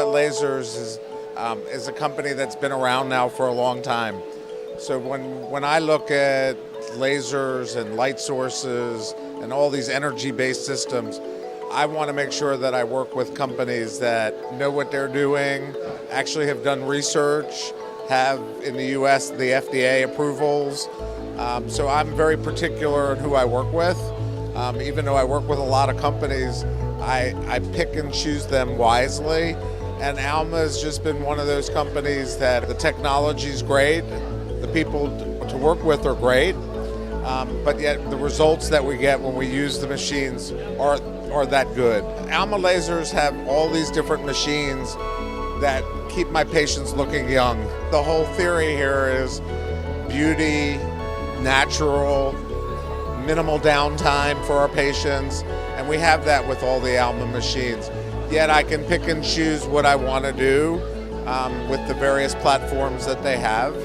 Lasers is a company that's been around now for a long time. So when I look at lasers and light sources and all these energy-based systems, I want to make sure that I work with companies that know what they're doing, actually have done research, have in the US the FDA approvals. So I'm very particular in who I work with. Even though I work with a lot of companies, I pick and choose them wisely. And Alma has just been one of those companies that the technology is great, the people to work with are great, but yet the results that we get when we use the machines are that good. Alma Lasers have all these different machines that keep my patients looking young. The whole theory here is beauty, natural, minimal downtime for our patients, and we have that with all the Alma machines. Yet I can pick and choose what I want to do with the various platforms that they have,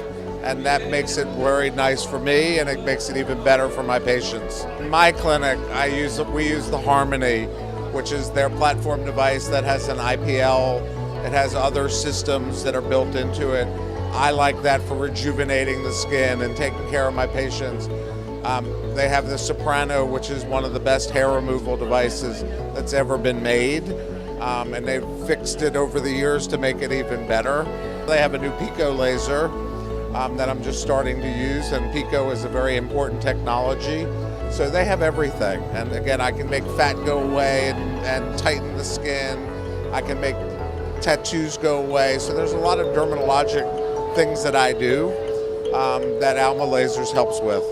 and that makes it very nice for me, and it makes it even better for my patients. In my clinic, we use the Harmony, which is their platform device that has an IPL. It has other systems that are built into it. I like that for rejuvenating the skin and taking care of my patients. They have the Soprano, which is one of the best hair removal devices that's ever been made. And they've fixed it over the years to make it even better. They have a new Pico laser that I'm just starting to use, and Pico is a very important technology. So they have everything. And again, I can make fat go away and tighten the skin. I can make tattoos go away. So there's a lot of dermatologic things that I do that Alma Lasers helps with.